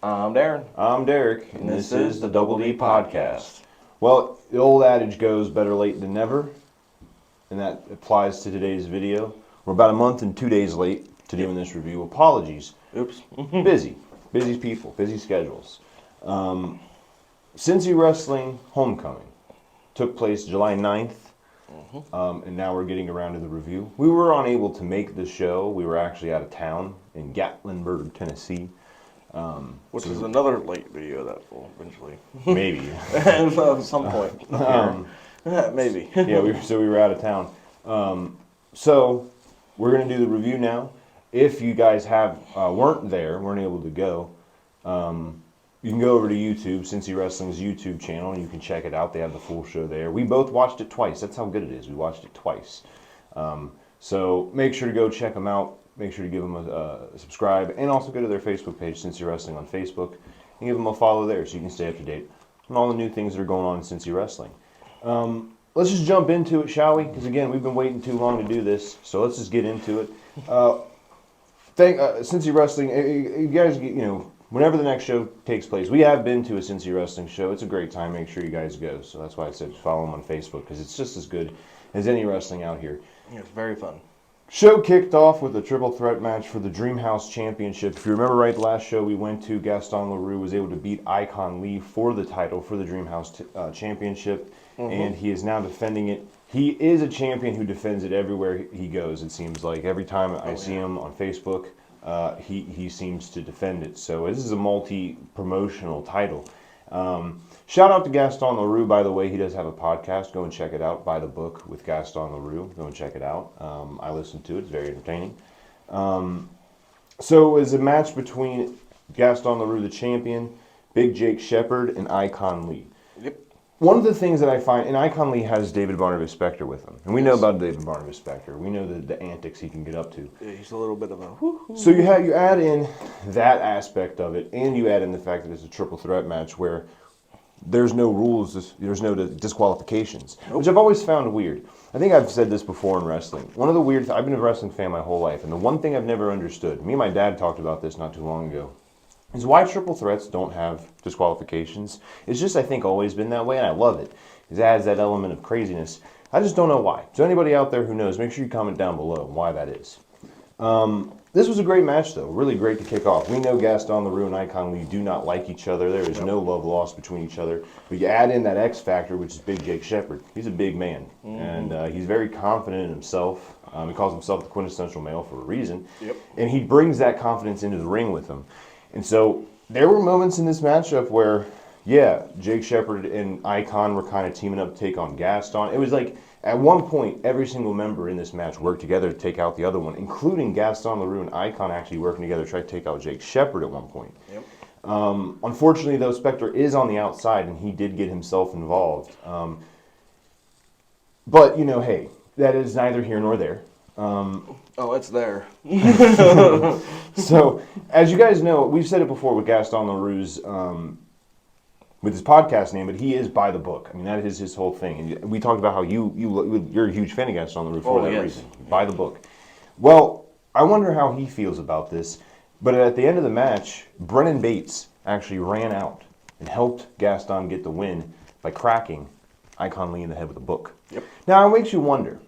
I'm Darren. I'm Derek, and this is the Double D Podcast. Well, the old adage goes, better late than never, and that applies to today's video. We're about a month and 2 days late to doing this review. Apologies. Oops. Busy people, busy schedules. Cincy Wrestling Homecoming took place July 9th, and now we're getting around to the review. We were unable to make the show. We were actually out of town in Gatlinburg, Tennessee. Which is another late video that will eventually. Maybe. At some point. Maybe. Yeah, we were out of town. So we're going to do the review now. If you guys weren't able to go, you can go over to YouTube, Cincy Wrestling's YouTube channel, and you can check it out. They have the full show there. We both watched it twice. That's how good it is. We watched it twice. So make sure to go check them out. Make sure to give them a subscribe, and also go to their Facebook page, Cincy Wrestling on Facebook, and give them a follow there so you can stay up to date on all the new things that are going on in Cincy Wrestling. Let's just jump into it, shall we? Because again, we've been waiting too long to do this, so let's just get into it. Cincy Wrestling, you guys, whenever the next show takes place, we have been to a Cincy Wrestling show. It's a great time. Make sure you guys go. So that's why I said follow them on Facebook, because it's just as good as any wrestling out here. Yeah, it's very fun. Show kicked off with a triple threat match for the Dreamhouse Championship. If you remember right, the last show we went to, Gaston LaRue was able to beat Icon Lee for the title for the Dreamhouse Championship, and he is now defending it. He is a champion who defends it everywhere he goes, it seems like. Every time I see him on Facebook, he seems to defend it. So this is a multi-promotional title. Shout out to Gaston LaRue, by the way. He does have a podcast. Go and check it out. By the Book with Gaston LaRue. Go and check it out. I listened to it. It's very entertaining. So it was a match between Gaston LaRue, the champion, Big Jake Shepard, and Icon Lee. Yep. One of the things that I find, and Icon Lee has David Barnabas Spector with him. And we know about David Barnabas Spector. We know the antics he can get up to. Yeah, he's a little bit of a whoo-hoo. So you add in that aspect of it, and you add in the fact that it's a triple threat match where there's no rules, there's no disqualifications, which I've always found weird. I think I've said this before in wrestling. One of the weird I've been a wrestling fan my whole life, and the one thing I've never understood, me and my dad talked about this not too long ago, is why triple threats don't have disqualifications. It's just, I think, always been that way, and I love it. It adds that element of craziness. I just don't know why. So anybody out there who knows, make sure you comment down below why that is. This was a great match, though. Really great to kick off. We know Gaston LaRue and Icon Lee do not like each other. There is no love lost between each other. But you add in that X factor, which is Big Jake Shepard. He's a big man, and he's very confident in himself. He calls himself the quintessential male for a reason. Yep. And he brings that confidence into the ring with him. And so there were moments in this matchup where, yeah, Jake Shepard and Icon were kind of teaming up to take on Gaston. It was like, at one point, every single member in this match worked together to take out the other one, including Gaston LaRue and Icon actually working together to try to take out Jake Shepard at one point. Yep. Unfortunately, though, Spector is on the outside, and he did get himself involved. But, hey, that is neither here nor there. It's there. So, as you guys know, we've said it before with Gaston LaRue's with his podcast name, but he is by the book. I mean, that is his whole thing. And we talked about how you're a huge fan of Gaston LaRue for that reason. By the book. Well, I wonder how he feels about this. But at the end of the match, Brennan Bates actually ran out and helped Gaston get the win by cracking Icon Lee in the head with a book. Yep. Now, it makes you wonder.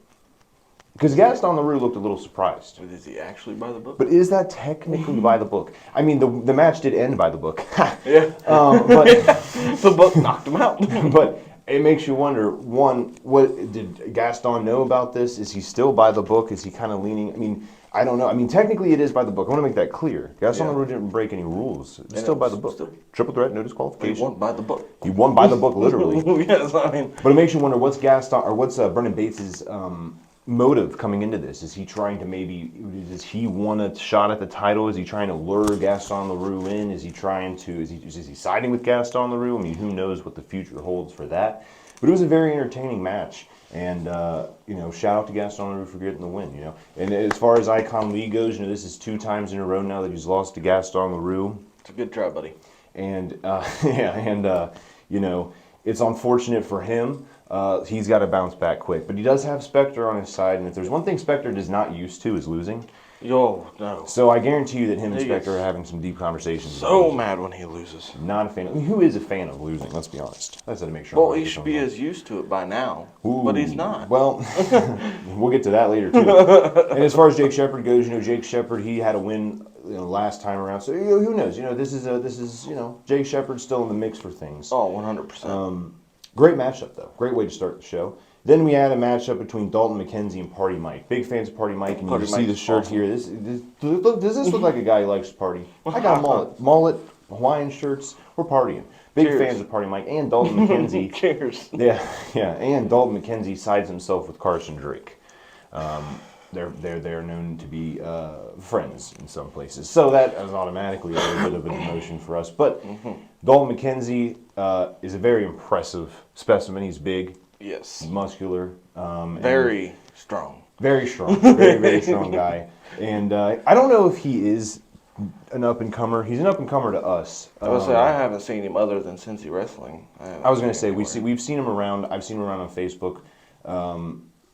Because Gaston LaRue looked a little surprised. But is he actually by the book? But is that technically by the book? I mean, the match did end by the book. Yeah. But the book knocked him out. But it makes you wonder, one, what did Gaston know about this? Is he still by the book? Is he kind of leaning? I mean, I don't know. I mean, technically it is by the book. I want to make that clear. Gaston LaRue didn't break any rules. It's still by the book. Triple threat, no disqualification. He won by the book. He won by the book, literally. Yes, I mean. But it makes you wonder, what's Brennan Bates's motive coming into this? Is he trying to does he want a shot at the title? Is he trying to lure Gaston LaRue in? Is he siding with Gaston LaRue? I mean, who knows what the future holds for that? But it was a very entertaining match. And, shout out to Gaston LaRue for getting the win, And as far as Icon Lee goes, this is 2 times in a row now that he's lost to Gaston LaRue. It's a good try, buddy. And, it's unfortunate for him. He's got to bounce back quick. But he does have Spector on his side. And if there's one thing Spector is not used to is losing. Yo, no. So I guarantee you that him and He Spectre gets are having some deep conversations. So mad when he loses. Not a fan. Who is a fan of losing? Let's be honest. I said to make sure. Well, he should be as used to it by now, but he's not. Well, we'll get to that later too. And as far as Jake Shepard goes, Jake Shepard, he had a win, last time around. So who knows? This is Jake Shepard still in the mix for things. Oh, 100%. Great matchup though. Great way to start the show. Then we had a matchup between Dalton McKenzie and Party Mike. Big fans of Party Mike, and you see the shirt awesome. here. Does this look like a guy who likes to party? I got a mullet, Hawaiian shirts. We're partying. Big Cheers. fans of Party Mike and Dalton McKenzie. Cheers. Yeah, and Dalton McKenzie sides himself with Carson Drake. They're known to be friends in some places, so that is automatically a little bit of a demotion for us. But Dalton McKenzie is a very impressive specimen. He's big. Yes. Muscular. Very strong. Very strong. Very, very strong guy. And I don't know if he is an up-and-comer. He's an up-and-comer to us. I was say I haven't seen him other than Cincy Wrestling. I was going to say, we've seen him around. I've seen him around on Facebook.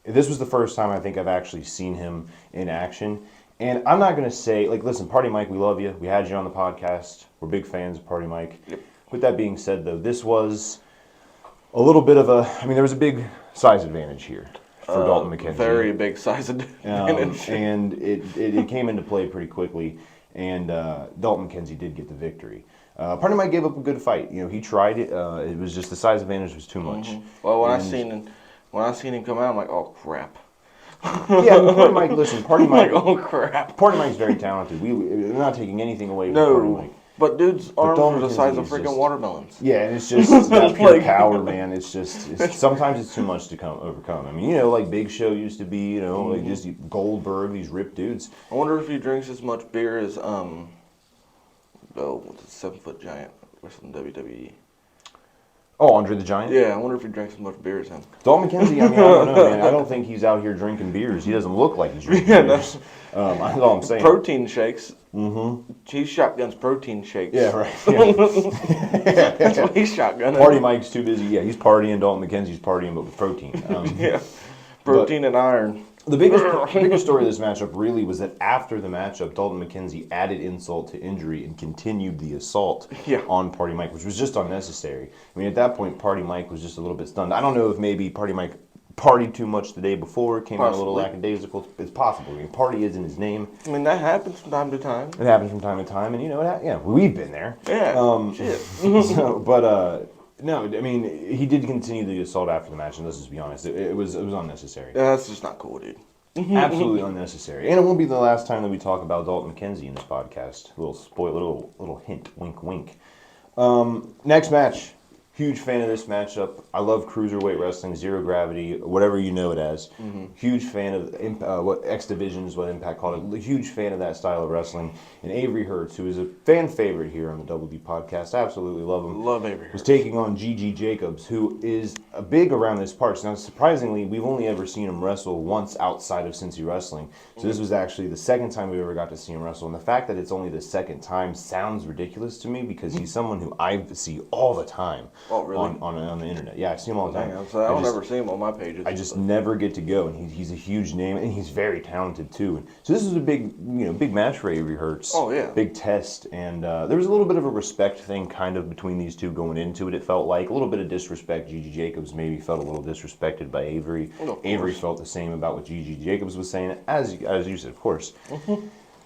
This was the first time I think I've actually seen him in action. And I'm not going to say, listen, Party Mike, we love you. We had you on the podcast. We're big fans of Party Mike. Yep. With that being said, though, this was a little bit of there was a big size advantage here for Dalton McKenzie. Very big size advantage. And it came into play pretty quickly, and Dalton McKenzie did get the victory. Party Mike gave up a good fight. He tried it. It was just the size advantage was too much. Well, when I seen him come out, I'm like, oh crap. Yeah, Party Mike. Listen, Party Mike. Like, oh crap. Party Mike's very talented. We're not taking anything away from Party Mike. But dude's arms Dalton are the size of McKenzie is freaking just- watermelons. Yeah, and it's just that pure Like- power, man. Sometimes it's too much to overcome. I mean, like Big Show used to be, like just Goldberg, these ripped dudes. I wonder if he drinks as much beer as what's a 7-foot giant wrestling WWE. Oh, Andre the Giant? Yeah, I wonder if he drinks as much beer as him. Dalton McKenzie, I don't know, man. I don't think he's out here drinking beers. He doesn't look like he's drinking beers. That's all I'm saying. Protein shakes. Mm-hmm. He shotguns protein shakes. Yeah, right. Yeah. That's what he's shotgunning. Party Mike's too busy. Yeah, he's partying. Dalton McKenzie's partying, but with protein. Yeah, protein and iron. The biggest story of this matchup really was that after the matchup, Dalton McKenzie added insult to injury and continued the assault on Party Mike, which was just unnecessary. I mean, at that point, Party Mike was just a little bit stunned. I don't know if maybe Party Mike partied too much the day before, came out a little lackadaisical. It's possible. I mean, party is in his name. I mean, that happens from time to time. It happens from time to time, and we've been there. Yeah, shit. No, I mean, he did continue the assault after the match, and let's just be honest, it was unnecessary. Yeah, that's just not cool, dude. Absolutely unnecessary. And it won't be the last time that we talk about Dalton McKenzie in this podcast. Little hint, wink, wink. Next match. Huge fan of this matchup. I love cruiserweight wrestling, zero gravity, whatever you know it as. Huge fan of what X Divisions, what Impact called it. Huge fan of that style of wrestling. And Avery Hertz, who is a fan favorite here on the Double D podcast, absolutely love him. Love Avery Hertz. Was taking on Gigi Jacobs, who is big around this parts. Now, surprisingly, we've only ever seen him wrestle once outside of Cincy Wrestling. So this was actually the second time we ever got to see him wrestle. And the fact that it's only the second time sounds ridiculous to me because he's someone who I see all the time. Oh, really? On the internet. Yeah, I see him all the time. I don't ever see him on my pages. I just never get to go, and he's a huge name, and he's very talented too. And so this is a big match for Avery Hertz. Oh yeah. Big test, and there was a little bit of a respect thing kind of between these two going into it. It felt like a little bit of disrespect. Gigi Jacobs maybe felt a little disrespected by Avery. Avery felt the same about what Gigi Jacobs was saying, as you said, of course.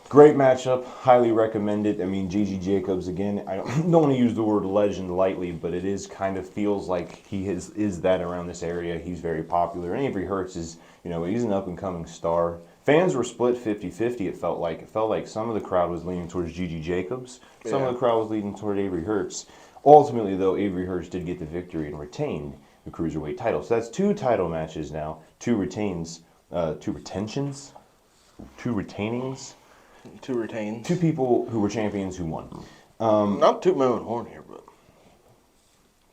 Great matchup, highly recommended. I mean, Gigi Jacobs, again, I don't want to use the word legend lightly, but it is kind of feels like he is that around this area. He's very popular. And Avery Hertz is, he's an up-and-coming star. Fans were split 50-50, it felt like. It felt like some of the crowd was leaning towards Gigi Jacobs. Some of the crowd was leaning toward Avery Hertz. Ultimately, though, Avery Hertz did get the victory and retained the Cruiserweight title. So that's 2 title matches now, 2 retentions, 2 retainings. 2 retains. 2 people who were champions who won. Not too my own horn here, but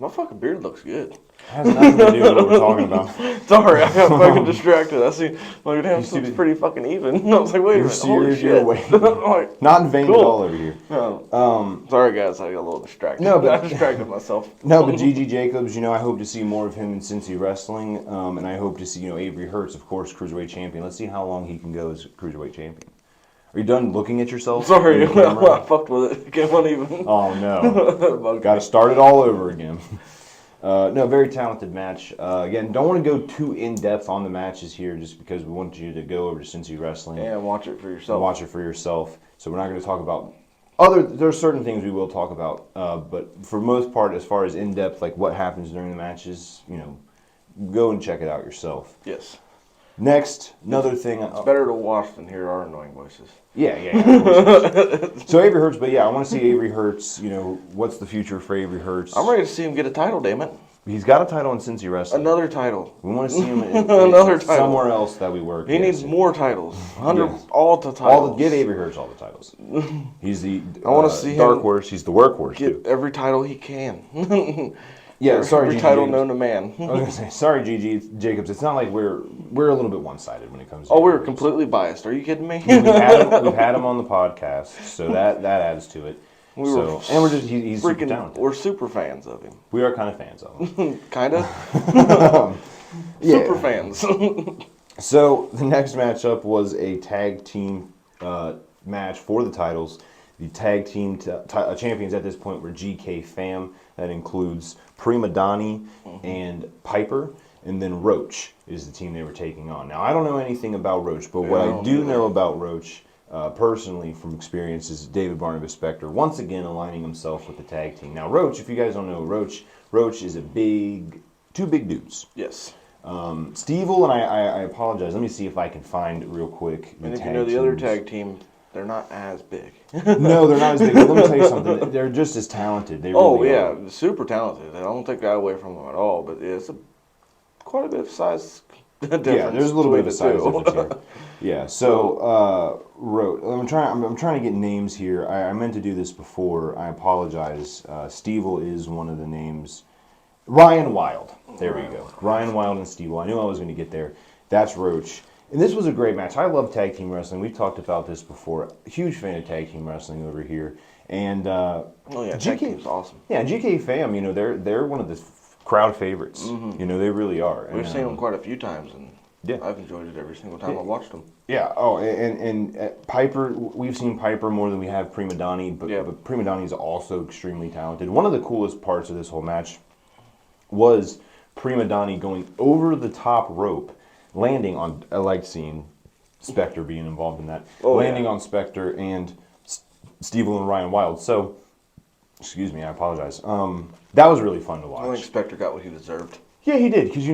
my fucking beard looks good. Has nothing to do with what we're talking about. Sorry, I got fucking distracted. I see, like, damn, this looks pretty fucking even. I was like, wait a minute, holy shit. Like, not in vain at all over here. No. Sorry, guys, I got a little distracted. No, but I distracted myself. No, but Gigi Jacobs, I hope to see more of him in Cincy Wrestling, and I hope to see, Avery Hertz, of course, Cruiserweight champion. Let's see how long he can go as Cruiserweight champion. Are you done looking at yourself? Sorry, I fucked with it. Can't even. Oh no! Got to start it all over again. No, very talented match. Again, don't want to go too in depth on the matches here, just because we want you to go over to Cincy Wrestling and watch it for yourself. Watch it for yourself. So we're not going to talk about There's certain things we will talk about, but for most part, as far as in depth, like what happens during the matches, go and check it out yourself. Yes. Next, another thing. It's better to watch than hear our annoying voices. Yeah. So Avery Hertz, but yeah, I want to see Avery Hertz. What's the future for Avery Hertz? I'm ready to see him get a title, damn it. He's got a title in Cincy Wrestling. Another title. We want to see him in Another title. Somewhere else that we work. He needs more titles. All the titles. Give Avery Hertz all the titles. He's the I want to see dark him horse. He's the workhorse get too. every title he can. Yeah, sorry, every Gigi title Jacobs. known to man. I was gonna say sorry, Gigi Jacobs. It's not like we're a little bit one-sided when it comes to. Oh, we're completely biased. Are you kidding me? We've had him on the podcast, so that adds to it. And we're just he's super talented. We're super fans of him. We are kind of fans of him. Kinda. Yeah. Super fans. So the next matchup was a tag team match for the titles. The tag team champions at this point were GK Fam. That includes Prima Donnie and Piper, and then Roach is the team they were taking on. Now, I don't know anything about Roach, but what I do know about Roach, personally from experience, is David Barnabas Spector once again aligning himself with the tag team. Now, Roach, if you guys don't know Roach is two big dudes. Yes. Steve-O, and I apologize. Let me see if I can find real quick. And if you know the other tag team, they're not as big. No, they're not as big. But let me tell you something. They're just as talented. They really are. Super talented. I don't take that away from them at all. But it's quite a bit of size difference. Yeah, there's a little bit of a size difference here. Yeah. So, I'm trying to get names here. I meant to do this before. I apologize. Steve-O is one of the names. Ryan Wild. There we go. Ryan Wild and Steve-O. I knew I was going to get there. That's Roach. And this was a great match. I love tag team wrestling. We've talked about this before. Huge fan of tag team wrestling over here. And tag team's awesome. Yeah, GK Fam. They're one of the crowd favorites. Mm-hmm. They really are. We've seen them quite a few times, and yeah, I've enjoyed it every single time I've watched them. Yeah. Oh, and Piper. We've seen Piper more than we have Prima Donnie, but Prima Donnie is also extremely talented. One of the coolest parts of this whole match was Prima Donnie going over the top rope, landing on, I like seeing Spector being involved in that, landing on Spector and Steve-O and Ryan Wild. So, excuse me, I apologize. That was really fun to watch. I think Spector got what he deserved. Yeah, he did, because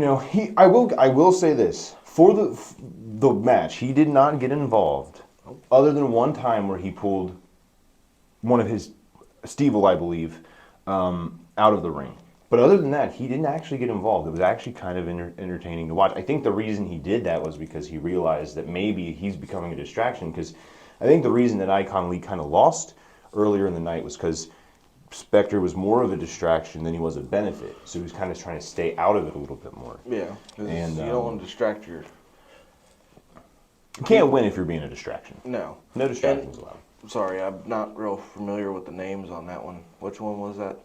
I will say this, for the match, he did not get involved, other than one time where he pulled one of his Steve-O, I believe, out of the ring. But other than that, he didn't actually get involved. It was actually kind of entertaining to watch. I think the reason he did that was because he realized that maybe he's becoming a distraction. Because I think the reason that Icon Lee kind of lost earlier in the night was because Spector was more of a distraction than he was a benefit. So he was kind of trying to stay out of it a little bit more. Yeah, and you don't want to distract your... You can't win if you're being a distraction. No. No distractions allowed. Sorry, I'm not real familiar with the names on that one. Which one was that?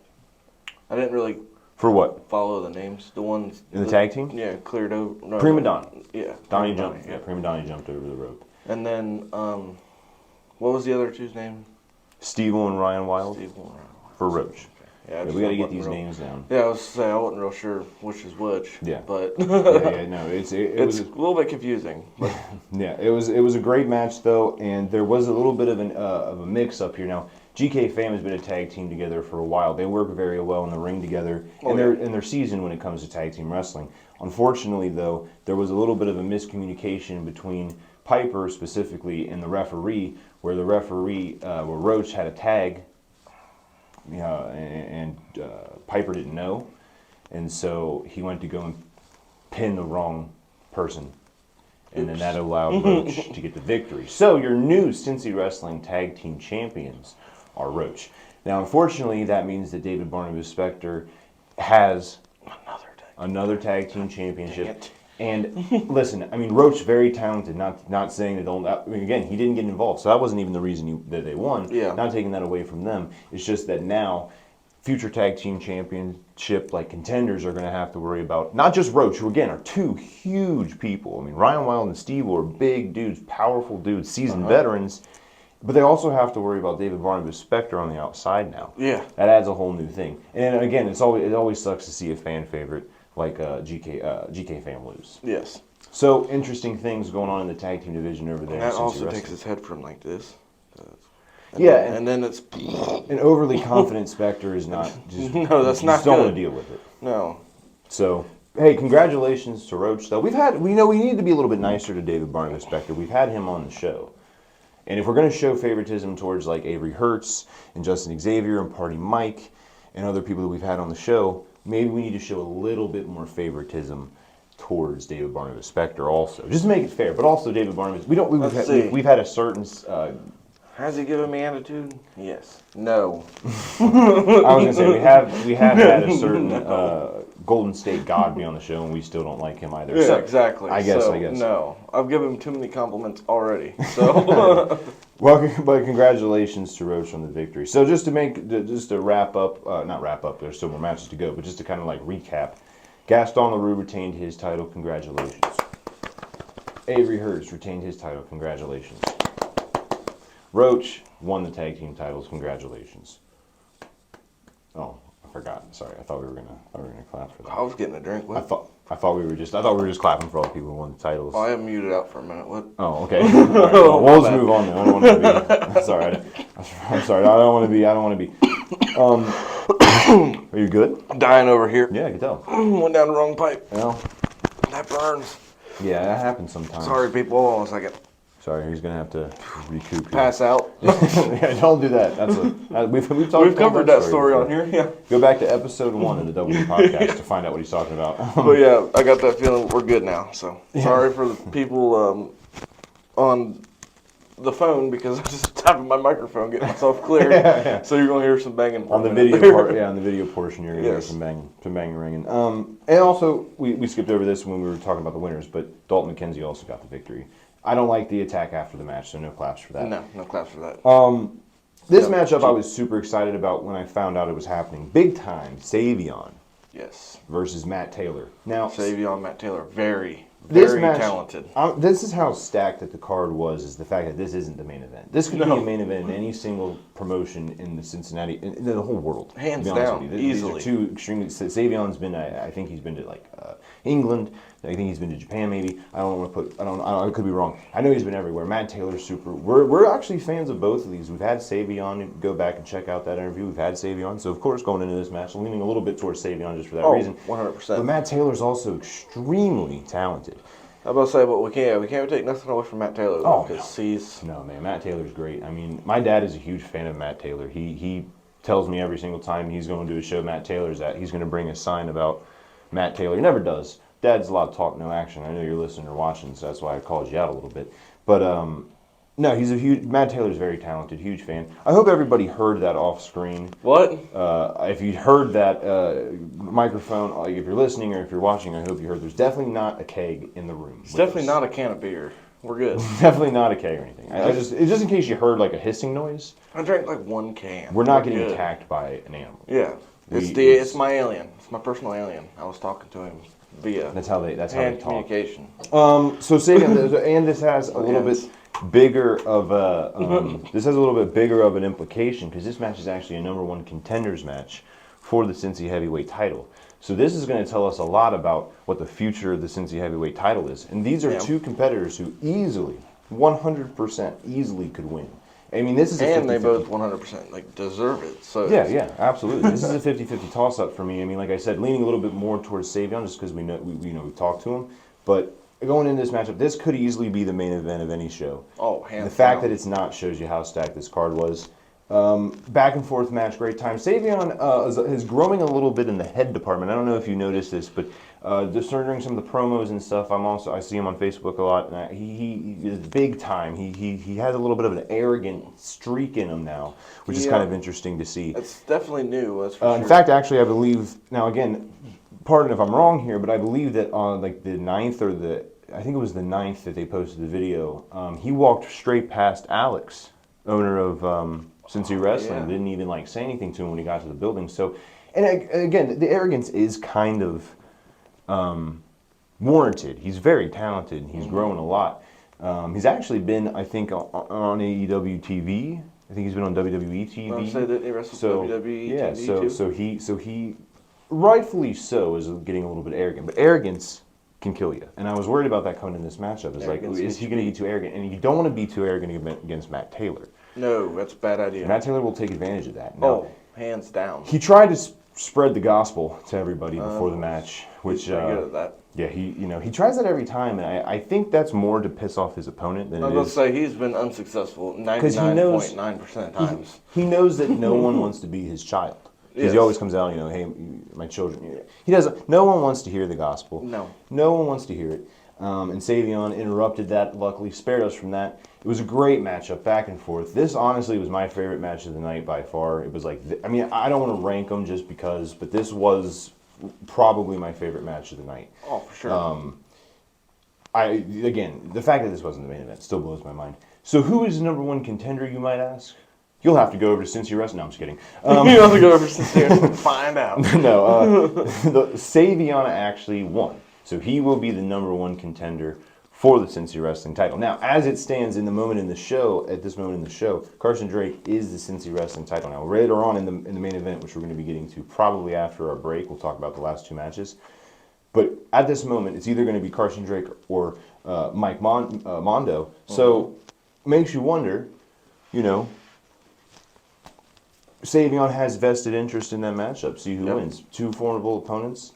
I didn't really... For what? Follow the names. The ones... In the tag team? Yeah, cleared over... No, Prima Donnie. Yeah. Donnie jumped. Yeah, Prima Donnie jumped over the rope. And then, what was the other two's name? Steve-O and Ryan Wild. Steve-O and Ryan Wild. For Roach. Yeah, we got to get these names down. Yeah, I was saying I wasn't real sure which is which. Yeah, but no, it's a little bit confusing. But. Yeah, it was a great match though, and there was a little bit of a mix up here. Now, GK Fam has been a tag team together for a while. They work very well in the ring together, and they're in their season when it comes to tag team wrestling. Unfortunately, though, there was a little bit of a miscommunication between Piper specifically and the referee, where where Roach had a tag. And Piper didn't know, and so he went to go and pin the wrong person, and then that allowed Roach to get the victory. So your new Cincy Wrestling Tag Team Champions are Roach. Now, unfortunately, that means that David Barnabas Spector has another tag team championship. And listen, I mean, Roach very talented. Not saying they don't. I mean, again, he didn't get involved, so that wasn't even the reason that they won. Yeah. Not taking that away from them. It's just that now, future tag team championship like contenders are going to have to worry about not just Roach, who again are two huge people. I mean, Ryan Wild and Steve are big dudes, powerful dudes, seasoned veterans, But they also have to worry about David Barnabas Specter on the outside now. Yeah. That adds a whole new thing. And again, it always sucks to see a fan favorite like GK Fam lose. Yes. So interesting things going on in the tag team division over there. And that in Cincy also Wrestling. takes his head from like this. And then it's an overly confident Spectre is not. Just, no, that's not. Don't good. want to deal with it. No. So hey, congratulations to Roach. Though we need to be a little bit nicer to David Barnabas Specter. We've had him on the show, and if we're going to show favoritism towards like Avery Hertz and Justin Xavier and Party Mike and other people that we've had on the show, maybe we need to show a little bit more favoritism towards David Barnabas Specter also, just to make it fair. But also David Barnabas, we've had a certain. Has he given me attitude? Yes. No. I was gonna say we have had a certain Golden State God be on the show, and we still don't like him either. Yeah, so, exactly. I guess. No, I've given him too many compliments already. So. Well, but congratulations to Roach on the victory. So just to wrap up, not wrap up. There's still more matches to go, but just to kind of like recap, Gaston LaRue retained his title. Congratulations. Avery Hertz retained his title. Congratulations. Roach won the tag team titles. Congratulations. Oh, I forgot. Sorry, I thought we were gonna clap for that. I was getting a drink. What? I thought we were just clapping for all the people who won the titles. Oh, I am muted out for a minute. What? Oh, okay. All right, well, let's move on then. I don't want to be. Sorry. I'm sorry. I don't want to be. Are you good? I'm dying over here. Yeah, I can tell. Went down the wrong pipe. Well, That burns. yeah, that happens sometimes. Sorry, people. Hold on a second. Sorry, he's gonna have to recoup. Here. Pass out. Yeah, don't do that. We've covered that story on here. Yeah. Go back to episode 1 of the W podcast to find out what he's talking about. But yeah, I got that feeling we're good now. So sorry for the people on the phone because I just tapping my microphone, getting myself cleared. Yeah. So you're gonna hear some banging on the video part. Yeah, on the video portion, you're gonna hear some banging ringing. And also we skipped over this when we were talking about the winners, but Dalton McKenzie also got the victory. I don't like the attack after the match, so no claps for that. No claps for that. This matchup I was super excited about when I found out it was happening. Big time, Savion. Yes. Versus Matt Taylor. Now, Savion, Matt Taylor, very match, talented. This is how stacked that the card was, is the fact that this isn't the main event. This could be a main event in any single promotion in the Cincinnati, in the whole world. Hands down, easily. These are two extremely, Savion's been, I think he's been to like England, I think he's been to Japan maybe. I could be wrong. I know he's been everywhere. Matt Taylor's super. We're actually fans of both of these. We've had Savion. Go back and check out that interview. We've had Savion. So of course, going into this match, I'm leaning a little bit towards Savion just for that reason. 100%. But Matt Taylor's also extremely talented. I was about to say, but we can't take nothing away from Matt Taylor though, because he's no man. Matt Taylor's great. I mean, my dad is a huge fan of Matt Taylor. He tells me every single time he's going to do a show Matt Taylor's at, he's going to bring a sign about Matt Taylor. He never does. Dad's a lot of talk, no action. I know you're listening or watching, so that's why I called you out a little bit. But no, Matt Taylor's very talented, huge fan. I hope everybody heard that off screen. What? If you heard that microphone, like if you're listening or if you're watching, I hope you heard. There's definitely not a keg in the room. It's definitely not a can of beer. We're good. Definitely not a keg or anything. Just in case you heard like a hissing noise. I drank like one can. We're not getting attacked by an animal. Yeah, it's my alien. It's my personal alien. I was talking to him via that's how they talk. Communication. So Sagan, and this has a little bit bigger of a this has a little bit bigger of an implication because this match is actually a #1 contenders match for the Cincy heavyweight title. So this is going to tell us a lot about what the future of the Cincy heavyweight title is. And these are two competitors who easily, 100% easily could win. I mean, this is a 50-50. And they both 100% like deserve it. So yeah, absolutely. This is a 50-50 toss-up for me. I mean, like I said, leaning a little bit more towards Savion just because we've talked to him. But going into this matchup, this could easily be the main event of any show. Oh, hands down. The fact that it's not shows you how stacked this card was. Back and forth match, great time. Savion is growing a little bit in the head department. I don't know if you noticed this, but just during some of the promos and stuff, I see him on Facebook a lot. And he is big time. He has a little bit of an arrogant streak in him now, which is kind of interesting to see. It's definitely new. That's for sure. In fact, actually, I believe now again, pardon if I'm wrong here, but I believe that on like the 9th or I think it was the 9th that they posted the video. He walked straight past Alex, owner of Cincy Wrestling, didn't even like say anything to him when he got to the building. So, and again, the arrogance is kind of warranted. He's very talented. And he's grown a lot. He's actually been, I think, on AEW TV. I think he's been on WWE TV. I'll say that he wrestles WWE TV too. So he, rightfully so, is getting a little bit arrogant. But arrogance can kill you. And I was worried about that coming in this matchup. It's like, is he going to be too arrogant? And you don't want to be too arrogant against Matt Taylor. No, that's a bad idea. Matt Taylor will take advantage of that. Now, hands down. He tried to spread the gospel to everybody before the match, which he's pretty good at that. Yeah, he tries that every time, and I think that's more to piss off his opponent than it is. I was going to say he's been unsuccessful 99.9% of times. He knows that no one wants to be his child. Because he always comes out, hey, my children. He doesn't. No one wants to hear the gospel. No one wants to hear it. And Savion interrupted that. Luckily, spared us from that. It was a great matchup, back and forth. This honestly was my favorite match of the night by far. It was like, I don't want to rank them just because, but this was probably my favorite match of the night. Oh, for sure. Again, the fact that this wasn't the main event still blows my mind. So, who is the number one contender, you might ask? You'll have to go over to Cincy Wrestling. No, I'm just kidding. You'll have to go over to Cincy and find out. No, Savion actually won. So he will be the number one contender for the Cincy Wrestling title. Now, as it stands at this moment in the show, Carson Drake is the Cincy Wrestling title. Now, later on in the main event, which we're going to be getting to probably after our break, we'll talk about the last two matches. But at this moment, it's either going to be Carson Drake or Mike Mondo. So, makes you wonder, Savion has vested interest in that matchup. See who wins. Two formidable opponents.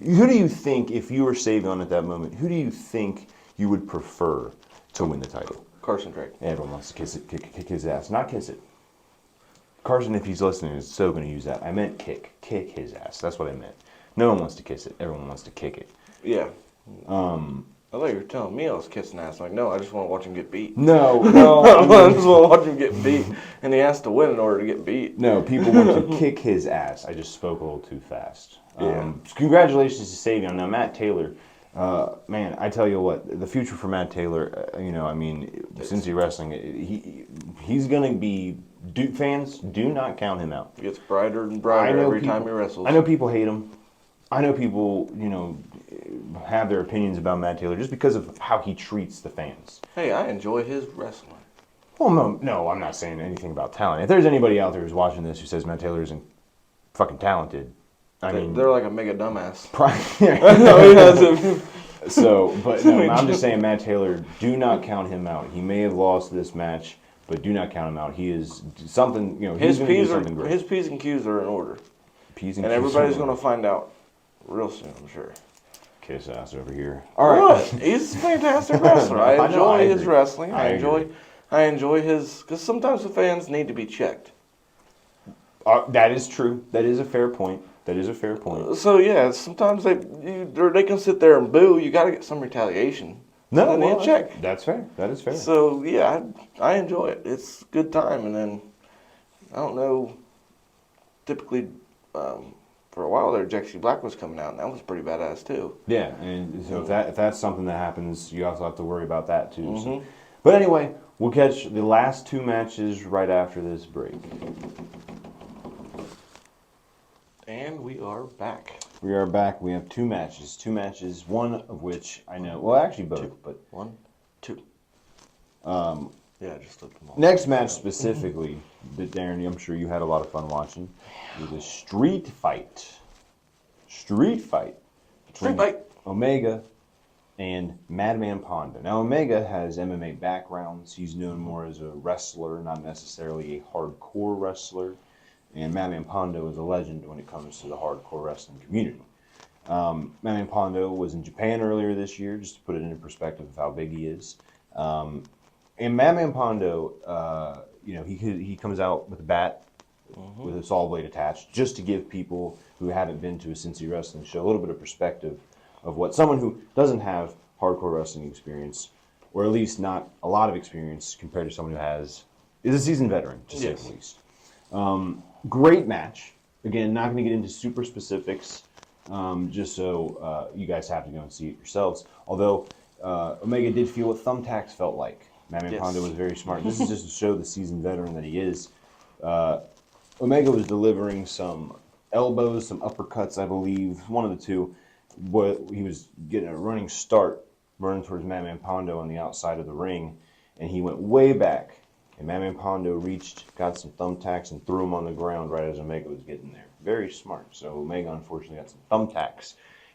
Who do you think, if you were Savion at that moment, who do you think you would prefer to win the title? Carson Drake. Everyone wants to kick his ass. Not kiss it. Carson, if he's listening, is so going to use that. I meant kick. Kick his ass. That's what I meant. No one wants to kiss it. Everyone wants to kick it. Yeah. I thought you were telling me I was kissing ass. Like, no, I just want to watch him get beat. No. I just want to watch him get beat, and he has to win in order to get beat. No, people want to kick his ass. I just spoke a little too fast. Congratulations to Savion. Now, Matt Taylor, man, I tell you what, the future for Matt Taylor, Cincy Wrestling, he's going to be, fans, do not count him out. He gets brighter and brighter every time he wrestles. I know people hate him. I know people, have their opinions about Matt Taylor just because of how he treats the fans. Hey, I enjoy his wrestling. Well, no, I'm not saying anything about talent. If there's anybody out there who's watching this who says Matt Taylor isn't fucking talented, they're like a mega dumbass. I'm just saying, Matt Taylor, do not count him out. He may have lost this match, but do not count him out. He is something, his P's and Q's are in order. And everybody's going to find out real soon, I'm sure. Kiss ass over here. All right. He's a fantastic wrestler. I enjoy his wrestling. I enjoy his, because sometimes the fans need to be checked. That is true. That is a fair point. So yeah, sometimes they can sit there and boo. You got to get some retaliation. No, need a check. That's fair. That is fair. So yeah, I enjoy it. It's a good time. And then I don't know. Typically, for a while there, Jexy Black was coming out, and that was pretty badass too. Yeah, and so if that's something that happens, you also have to worry about that too. Mm-hmm. So. But anyway, we'll catch the last two matches right after this break. And we are back. We are back. We have two matches, one of which I know. Well, actually both, two. But 1, 2. Yeah, I just flipped them all. Next match specifically, that Darren, I'm sure you had a lot of fun watching, was a street fight. Street fight. Omega and Madman Pondo. Now, Omega has MMA backgrounds. He's known more as a wrestler, not necessarily a hardcore wrestler. And Madman Pondo is a legend when it comes to the hardcore wrestling community. Madman Pondo was in Japan earlier this year, just to put it into perspective of how big he is. And Madman Pondo, he comes out with a bat with a saw blade attached, just to give people who haven't been to a Cincy Wrestling show a little bit of perspective of what someone who doesn't have hardcore wrestling experience, or at least not a lot of experience compared to someone who is a seasoned veteran, to say the least. Great match. Again, not going to get into super specifics, just so you guys have to go and see it yourselves. Although Omega did feel what Thumbtacks felt like. Madman Pondo was very smart. This is just to show the seasoned veteran that he is. Omega was delivering some elbows, some uppercuts, I believe, one of the two. But he was getting a running start running towards Madman Pondo on the outside of the ring, and he went way back. And Madman Pondo reached, got some thumbtacks, and threw him on the ground right as Omega was getting there. Very smart. So Omega, unfortunately, got some thumbtacks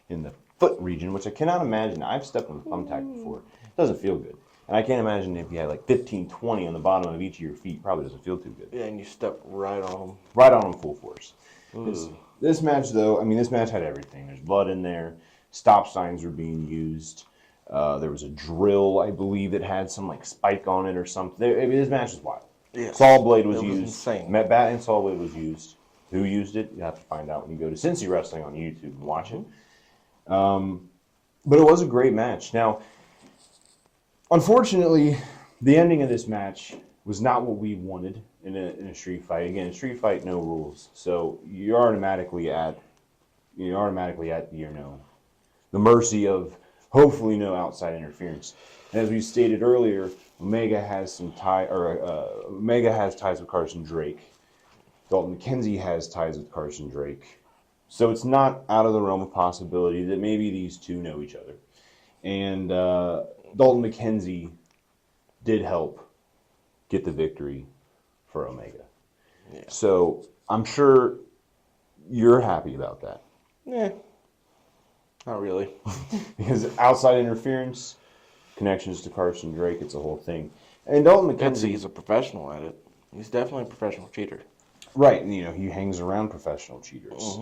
in the foot region, which I cannot imagine. I've stepped on a thumbtack before. It doesn't feel good. And I can't imagine if you had like 15, 20 on the bottom of each of your feet. Probably doesn't feel too good. Yeah, and you step right on them. Right on them full force. This match, though, I mean, this match had everything. There's blood in there. Stop signs were being used. There was a drill, I believe, that had some like spike on it or something. I mean, this match was wild. Yes. Saw blade was It was used. insane. Bat and saw blade was used. Who used it? You have to find out when you go to Cincy Wrestling on YouTube and watch it. But it was a great match. Now, unfortunately, the ending of this match was not what we wanted in a street fight. Again, a street fight, no rules. So you're automatically at the mercy of hopefully no outside interference. And as we stated earlier, Omega has ties with Carson Drake. Dalton McKenzie has ties with Carson Drake. So it's not out of the realm of possibility that maybe these two know each other. And Dalton McKenzie did help get the victory for Omega. Yeah. So I'm sure you're happy about that. Yeah. Not really. Because outside interference, connections to Carson Drake, it's a whole thing. And Dalton McKenzie... He's a professional at it. He's definitely a professional cheater. Right. And, he hangs around professional cheaters.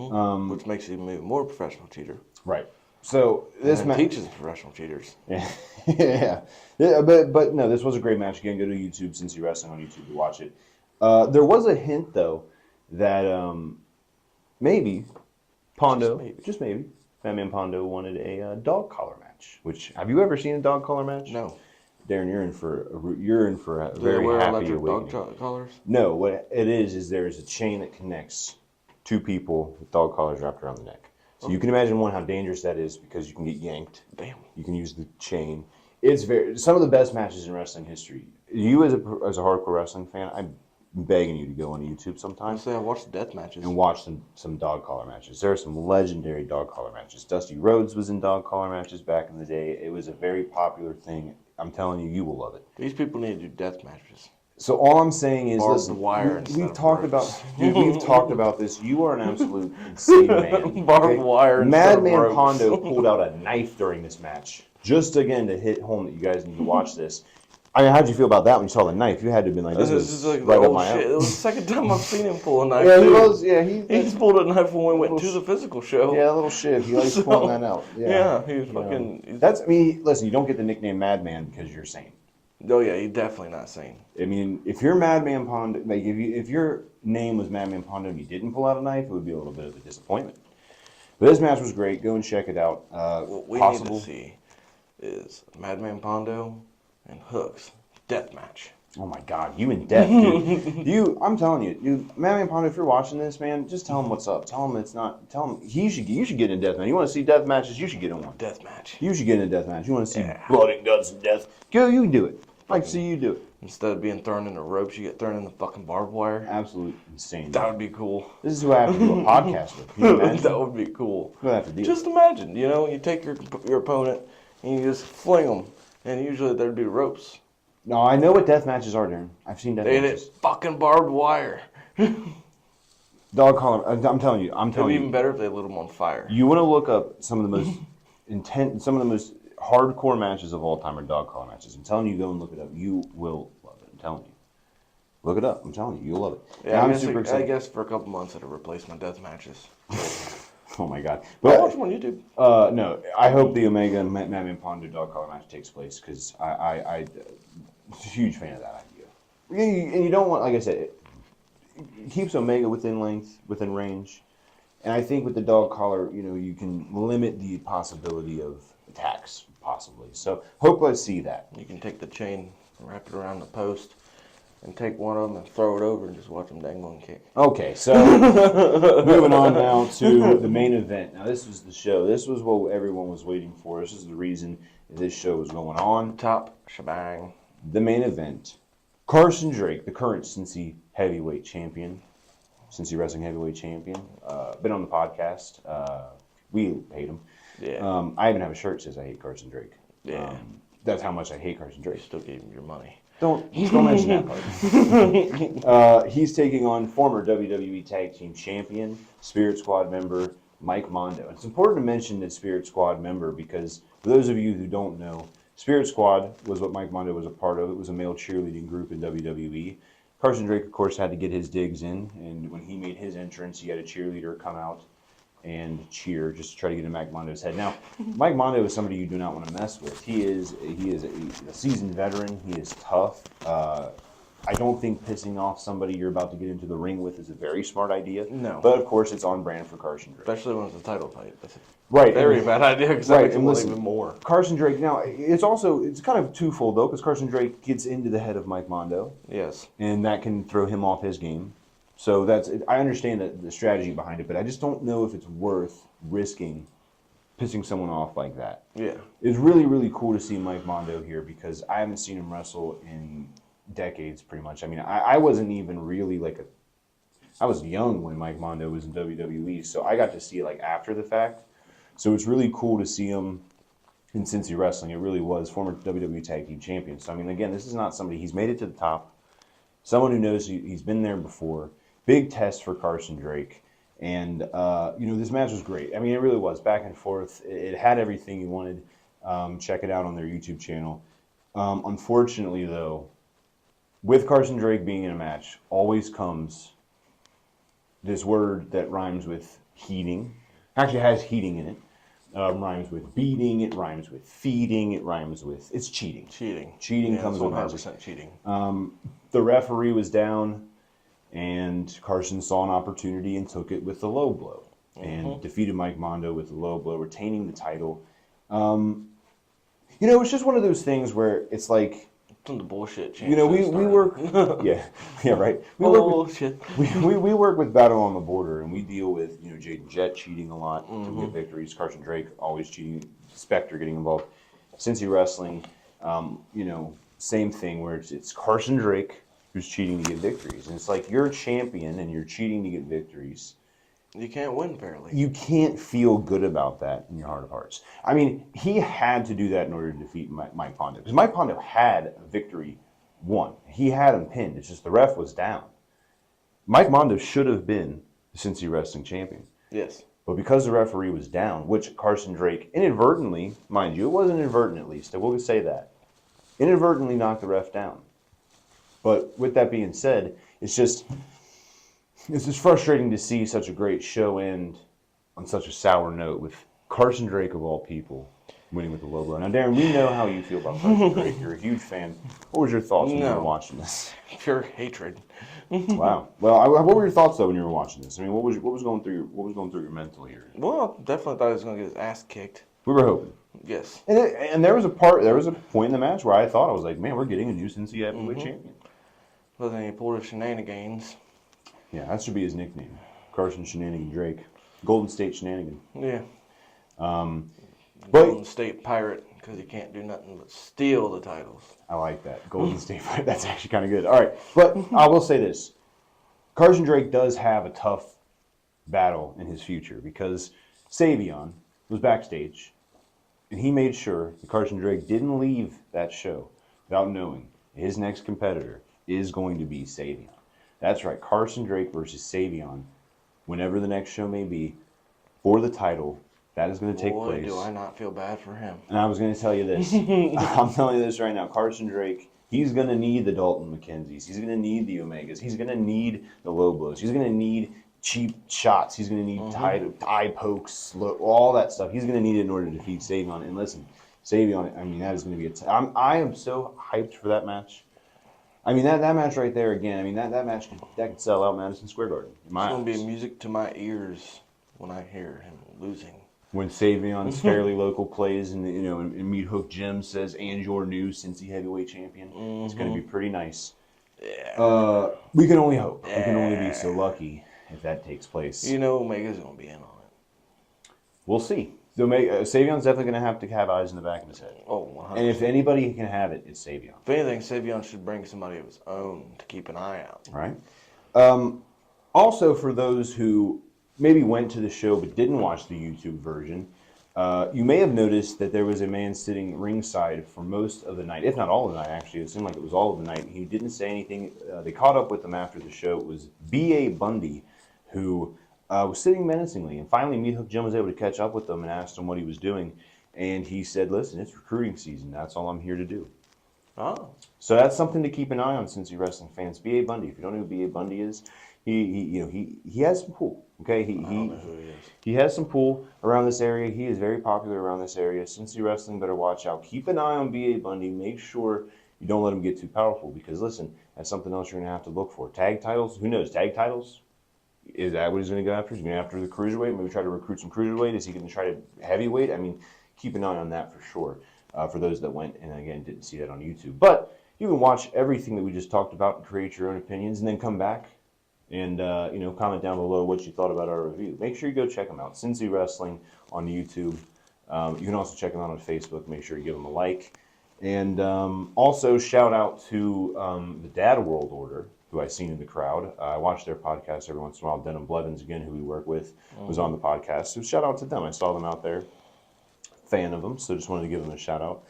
Which makes him even more professional cheater. Right. So this match teaches professional cheaters. Yeah. yeah. But no, this was a great match. Again, go to YouTube, Cincy Wrestling on YouTube to watch it. There was a hint, though, that maybe Pondo, just maybe, Madman Pondo wanted a dog collar match. Which, have you ever seen a dog collar match? No. Darren, you're in for a Do very they wear happy electric awakening. dog collars? No, what it is there's a chain that connects two people with dog collars wrapped around the neck. So you can imagine how dangerous that is because you can get yanked. Damn. You can use the chain. It's some of the best matches in wrestling history. You as a hardcore wrestling fan, I'm begging you to go on YouTube sometime. I watch death matches and watch some dog collar matches. There are some legendary dog collar matches. Dusty Rhodes was in dog collar matches back in the day. It was a very popular thing. I'm telling you, you will love it. These people need to do death matches. So all I'm saying is, listen, we've talked about this. You are an absolute insane man. Barbed wire. Madman Pondo pulled out a knife during this match, just again to hit home that you guys need to watch this. I mean, how'd you feel about that when you saw the knife? You had to have been like, this is like right up my alley. It was the second time I've seen him pull a knife. Yeah, he was. Yeah, he's pulled a knife when we went to the physical show. Yeah, a little shit. He likes pulling that out. Yeah, he's fucking. Listen, you don't get the nickname Madman because you're sane. Oh yeah, he's definitely not sane. I mean, if you're Madman Pondo, like if your name was Madman Pondo and you didn't pull out a knife, it would be a little bit of a disappointment. But this match was great. Go and check it out. What we need to see is Madman Pondo and Hooks death match. Oh my God, you in death, dude. I'm telling you, dude, Madman Pondo, if you're watching this, man, just tell him what's up. Tell him it's not. Tell him you should get in a death match. You want to see death matches? You should get in one. Death match. You should get in a death match. You want to see blood and guts and death? Go, you can do it. I can see you do it. Instead of being thrown in the ropes, you get thrown in the fucking barbed wire. Absolute insane. That would be cool. This is who I have to do a podcast with. Can you imagine? That would be cool. We'll have to deal. Just imagine, you take your opponent and you just fling them, and usually there'd be ropes. No, I know what death matches are, Darren. I've seen death matches. It's fucking barbed wire. Dog collar. I'm telling you. It'd be even better if they lit them on fire. You want to look up some of the most some of the most hardcore matches of all time are dog collar matches. I'm telling you, go and look it up. You will love it. I'm telling you. Look it up. I'm telling you, you'll love it. Yeah, I'm super excited. I guess for a couple months it'll replace my death matches. Oh my God! But I watch them on YouTube. No, I hope the Omega and Madman Pondo dog collar match takes place because I'm a huge fan of that idea. And you don't want, like I said, it keeps Omega within length, within range, and I think with the dog collar, you can limit the possibility of attacks possibly. So hope I see that. You can take the chain, wrap it around the post, and take one of them and throw it over and just watch them dangle and kick. Okay, so moving on now to the main event. Now this was the show. This was what everyone was waiting for. This is the reason this show was going on. Top shebang. The main event. Carson Drake, the current Cincy heavyweight champion. Cincy Wrestling heavyweight champion. Been on the podcast. We hate him. Yeah. I even have a shirt that says I hate Carson Drake. Yeah. That's how much I hate Carson You Drake. still gave him your money. Don't mention that part. He's taking on former WWE Tag Team Champion, Spirit Squad member Mike Mondo. It's important to mention that Spirit Squad member because for those of you who don't know, Spirit Squad was what Mike Mondo was a part of. It was a male cheerleading group in WWE. Carson Drake, of course, had to get his digs in, and when he made his entrance, he had a cheerleader come out and cheer just to try to get in Mike Mondo's head. Now, Mike Mondo is somebody you do not want to mess with. He is a seasoned veteran. He is tough. I don't think pissing off somebody you're about to get into the ring with is a very smart idea. No. But, of course, it's on brand for Carson Drake. Especially when it's a title fight. That's a Right. very bad idea because that makes him want even more. Carson Drake, now, it's kind of twofold, though, because Carson Drake gets into the head of Mike Mondo. Yes. And that can throw him off his game. So I understand the strategy behind it, but I just don't know if it's worth risking pissing someone off like that. Yeah. It's really, really cool to see Mike Mondo here because I haven't seen him wrestle in decades, pretty much. I mean, I wasn't even really I was young when Mike Mondo was in WWE, so I got to see it after the fact. So it's really cool to see him in Cincy Wrestling. It really was. Former WWE Tag Team Champion. So, I mean, again, this is not somebody, he's made it to the top. Someone who knows he's been there before. Big test for Carson Drake. And, this match was great. I mean, it really was. Back and forth. It had everything you wanted. Check it out on their YouTube channel. Unfortunately, though, with Carson Drake being in a match, always comes this word that rhymes with heating. Actually has heating in it. Rhymes with beating. It rhymes with feeding. It rhymes with... It's cheating. Cheating comes with 100% cheating. The referee was down, and Carson saw an opportunity and took it with the low blow, and defeated Mike Mondo with the low blow, retaining the title. It's just one of those things where it's like, Some of the bullshit. we work, yeah, right. We work with Battle on the Border, and we deal with Jaden Jett cheating a lot to get victories. Carson Drake always cheating. Spectre getting involved. Cincy Wrestling, same thing where it's Carson Drake who's cheating to get victories. And it's like, you're a champion and you're cheating to get victories. You can't win fairly. You can't feel good about that in your heart of hearts. I mean, he had to do that in order to defeat Mike Mondo. Because Mike Mondo had a victory won. He had him pinned. It's just the ref was down. Mike Mondo should have been the Cincy Wrestling champion. Yes. But because the referee was down, which Carson Drake inadvertently, mind you, it wasn't inadvertent at least, I will say that, inadvertently knocked the ref down. But with that being said, it's just frustrating to see such a great show end on such a sour note with Carson Drake, of all people, winning with the low blow. Now, Darren, we know how you feel about Carson Drake. You're a huge fan. What was your thoughts when you were watching this? Pure hatred. Wow. Well, what were your thoughts though when you were watching this? I mean, what was going through your mental here? Well, definitely thought he was going to get his ass kicked. We were hoping. Yes. And there was a point in the match where I thought, I was like, man, we're getting a new Cincy heavyweight champion. But then he pulled his shenanigans. Yeah, that should be his nickname. Carson Shenanigan Drake. Golden State Shenanigan. Yeah. But Golden State Pirate, because he can't do nothing but steal the titles. I like that. Golden State Pirate. That's actually kind of good. All right. But I will say this. Carson Drake does have a tough battle in his future because Savion was backstage, and he made sure that Carson Drake didn't leave that show without knowing his next competitor is going to be Savion. That's right, Carson Drake versus Savion, whenever the next show may be, for the title. That is going to take place. Boy, do I not feel bad for him. And I was going to tell you this. I'm telling you this right now. Carson Drake, he's going to need the Dalton McKenzies. He's going to need the Omegas. He's going to need the low blows. He's going to need cheap shots. He's going to need eye pokes, all that stuff. He's going to need it in order to defeat Savion. And listen, Savion, I mean, that is going to be I am so hyped for that match. I mean, that match right there, again, I mean, that match could sell out Madison Square Garden. It's going to be music to my ears when I hear him losing. When Savion's Fairly Local plays and Meat Hook Jim says, and your new Cincy heavyweight champion, it's going to be pretty nice. Yeah. We can only hope. Yeah. We can only be so lucky if that takes place. Omega's going to be in on it. We'll see. Savion's definitely going to have eyes in the back of his head. Oh, 100%. And if anybody can have it, it's Savion. If anything, Savion should bring somebody of his own to keep an eye out. Right. Also, for those who maybe went to the show but didn't watch the YouTube version, You may have noticed that there was a man sitting ringside for most of the night, if not all of the night, actually. It seemed like it was all of the night. He didn't say anything. They caught up with him after the show. It was B.A. Bundy, who was sitting menacingly. And finally, Meat Hook Jim was able to catch up with him and asked him what he was doing. And he said, listen, it's recruiting season. That's all I'm here to do. Oh. So that's something to keep an eye on, Cincy wrestling fans. B.A. Bundy. If you don't know who B.A. Bundy is, he has some pull. Okay, I don't know who he is. he has some pull around this area. He is very popular around this area. Cincy wrestling better watch out. Keep an eye on B.A. Bundy. Make sure you don't let him get too powerful, because listen, that's something else you're gonna have to look for. Tag titles. Who knows? Tag titles. Is that what he's going to go after? Is he going after the cruiserweight? Maybe try to recruit some cruiserweight? Is he going to try to heavyweight? I mean, keep an eye on that for sure. For those that went and again didn't see that on YouTube, but you can watch everything that we just talked about and create your own opinions, and then come back and comment down below what you thought about our review. Make sure you go check them out. Cincy Wrestling on YouTube. You can also check them out on Facebook. Make sure you give them a like, and also shout out to the Dad World Order, who I seen in the crowd. I watch their podcast every once in a while. Denham Blevins, again, who we work with, was on the podcast. So shout out to them. I saw them out there. Fan of them, so just wanted to give them a shout out.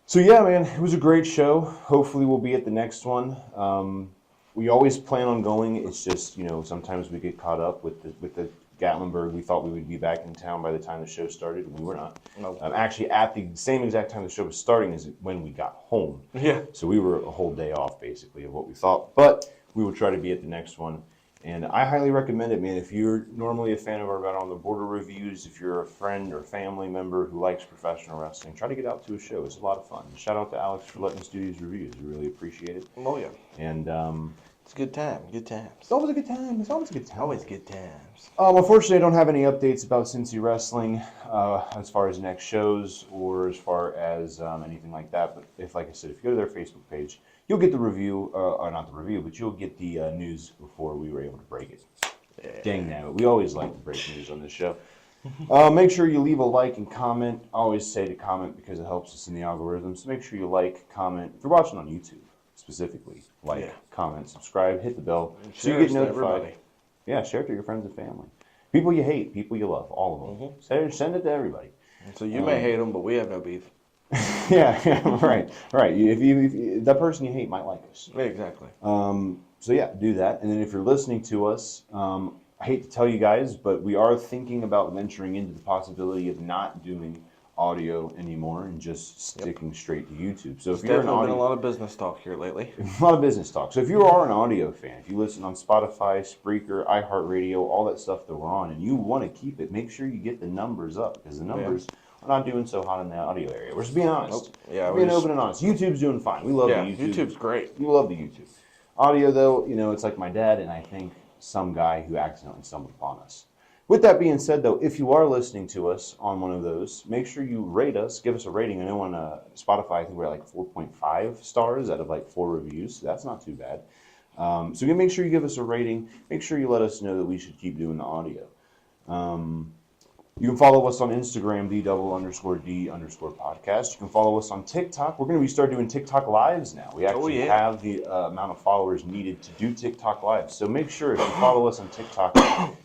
So yeah, man, it was a great show. Hopefully we'll be at the next one. We always plan on going. It's just, sometimes we get caught up with the Gatlinburg. We thought we would be back in town by the time the show started, and we were not. Nope. Actually, at the same exact time the show was starting is when we got home. Yeah. So we were a whole day off, basically, of what we thought. But we will try to be at the next one. And I highly recommend it, man. If you're normally a fan of our Battle on the Border reviews, if you're a friend or family member who likes professional wrestling, try to get out to a show. It's a lot of fun. Shout out to Alex for letting us do these reviews. We really appreciate it. Oh, yeah. And it's a good time. Good times. It's always a good time. It's always a good time. Always good times. Unfortunately, I don't have any updates about Cincy Wrestling as far as next shows or as far as anything like that. But like I said, if you go to their Facebook page, you'll get the review, or not the review, but you'll get the news before we were able to break it. Yeah. Dang that. We always like to break news on this show. Make sure you leave a like and comment. I always say to comment because it helps us in the algorithm. So make sure you like, comment. If you're watching on YouTube, specifically, comment, subscribe, hit the bell, so you get notified. Yeah, share it to your friends and family. People you hate, people you love, all of them. Mm-hmm. Send it to everybody. So you may hate them, but we have no beef. yeah, right. If that person you hate might like us. Yeah, exactly. So yeah, do that. And then if you're listening to us, I hate to tell you guys, but we are thinking about venturing into the possibility of not doing audio anymore and just sticking straight to YouTube. So if you're an audio, been a lot of business talk here lately. A lot of business talk. So if you are an audio fan, if you listen on Spotify, Spreaker, iHeartRadio, all that stuff that we're on, and you want to keep it, make sure you get the numbers up, because the numbers are not doing so hot in the audio area. We're just being honest. Nope. Yeah, we're being open and honest. YouTube's doing fine. We love the YouTube. YouTube's great. We love the YouTube. Audio, though, it's like my dad and I think some guy who accidentally stumbled upon us. With that being said, though, if you are listening to us on one of those, make sure you rate us, give us a rating. I know on Spotify, I think we're at like 4.5 stars out of like 4 reviews, so that's not too bad. So make sure you give us a rating. Make sure you let us know that we should keep doing the audio. You can follow us on Instagram, _D_podcast. You can follow us on TikTok. We're going to start doing TikTok lives now. We actually have the amount of followers needed to do TikTok lives. So make sure if you follow us on TikTok,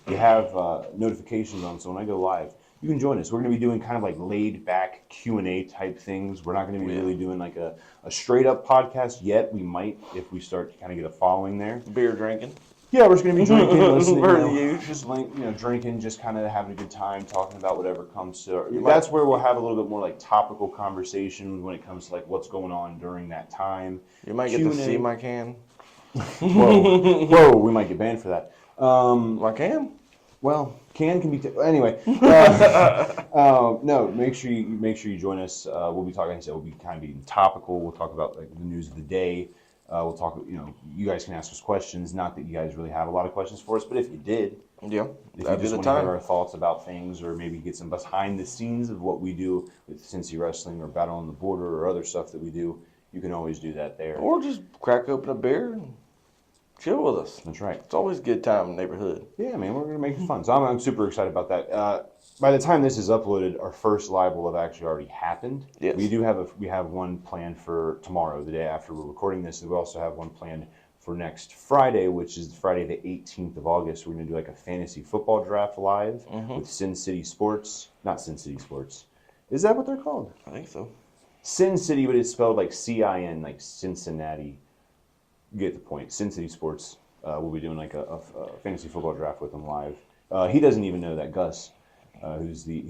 you have notifications on. So when I go live, you can join us. We're going to be doing kind of like laid back Q&A type things. We're not going to be really doing like a straight up podcast yet. We might if we start to kind of get a following there. Beer drinking. Yeah, we're just going to be drinking, listening, just drinking, just kind of having a good time, talking about whatever comes to. That's where we'll have a little bit more like topical conversation when it comes to like what's going on during that time. You might get to see my can. Whoa, we might get banned for that. My can? Well, can be anyway. No, make sure you join us. We'll be talking. Like I said, we'll be kind of being topical. We'll talk about like the news of the day. We'll talk, you guys can ask us questions. Not that you guys really have a lot of questions for us, but if you did, if you just want to hear our thoughts about things or maybe get some behind the scenes of what we do with Cincy Wrestling or Battle on the Border or other stuff that we do, you can always do that there. Or just crack open a beer and chill with us. That's right. It's always a good time in the neighborhood. Yeah, man, we're going to make it fun. So I'm super excited about that. By the time this is uploaded, our first live will have actually already happened. Yes. We have one planned for tomorrow, the day after we're recording this, and we also have one planned for next Friday, which is Friday the 18th of August. We're going to do like a fantasy football draft live with Sin City Sports. Not Sin City Sports. Is that what they're called? I think so. Sin City, but it's spelled like C-I-N, like Cincinnati. You get the point. Sin City Sports. We'll be doing like a fantasy football draft with them live. He doesn't even know that Gus, who is the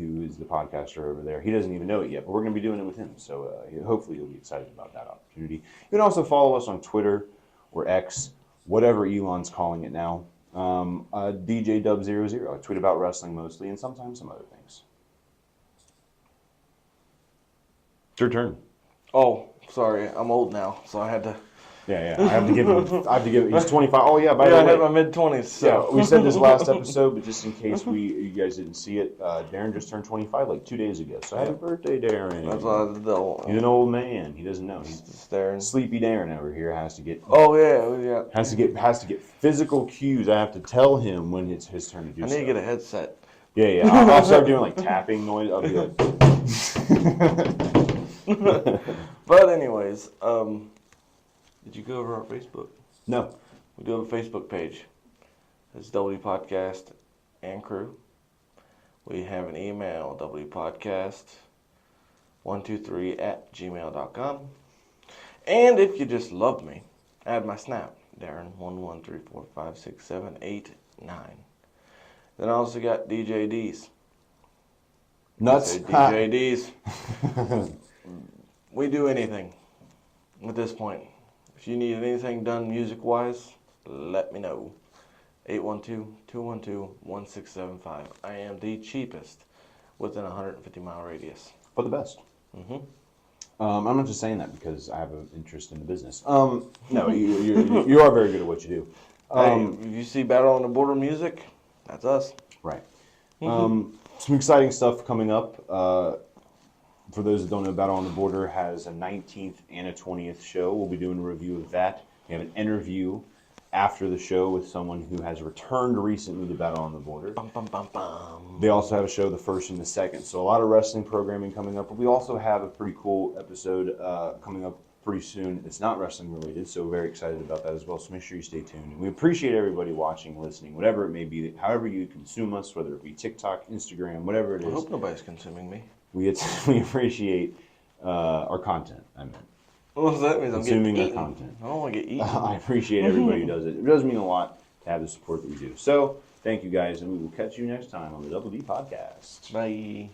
podcaster over there. He doesn't even know it yet, but we're going to be doing it with him. So hopefully you'll be excited about that opportunity. You can also follow us on Twitter or X, whatever Elon's calling it now. DJ Dub00. I tweet about wrestling mostly, and sometimes some other things. It's your turn. Oh, sorry. I'm old now, so I had to. Yeah. I have to give him. He's 25. Oh yeah. By the I way, hit my mid-20s. So. Yeah, we said this last episode, but just in case you guys didn't see it, Darren just turned 25 like 2 days ago. So happy birthday, Darren! That's why I don't. He's an old man. He doesn't know. He's staring. Sleepy Darren over here has to get. Oh yeah. Has to get physical cues. I have to tell him when it's his turn to do. I need to get a headset. Yeah. I'll start doing like tapping noise. I'll be like. But anyways, did you go over our Facebook? No. We do have a Facebook page. It's W Podcast and Crew. We have an email, wpodcast123@gmail.com. And if you just love me, add my Snap, Darren11345678 9. Then I also got DJ D's. Nuts. DJ D's. We do anything at this point. If you need anything done music-wise, let me know. 812-212-1675. I am the cheapest within a 150-mile radius. But the best. I'm not just saying that because I have an interest in the business. No, you are very good at what you do. If you see Battle on the Border music, that's us. Right. Some exciting stuff coming up. For those that don't know, Battle on the Border has a 19th and a 20th show. We'll be doing a review of that. We have an interview after the show with someone who has returned recently to Battle on the Border. Bum, bum, bum, bum. They also have a show the 1st and the 2nd. So a lot of wrestling programming coming up. But we also have a pretty cool episode coming up pretty soon. It's not wrestling related, so we're very excited about that as well. So make sure you stay tuned. And we appreciate everybody watching, listening, whatever it may be, however you consume us, whether it be TikTok, Instagram, whatever it is. I hope nobody's consuming me. We appreciate our content. I mean, what does that mean? I'm consuming getting our eaten. content. I don't want to get eaten. I appreciate everybody who does it. It does mean a lot to have the support that we do. So thank you guys, and we will catch you next time on the Double D Podcast. Bye.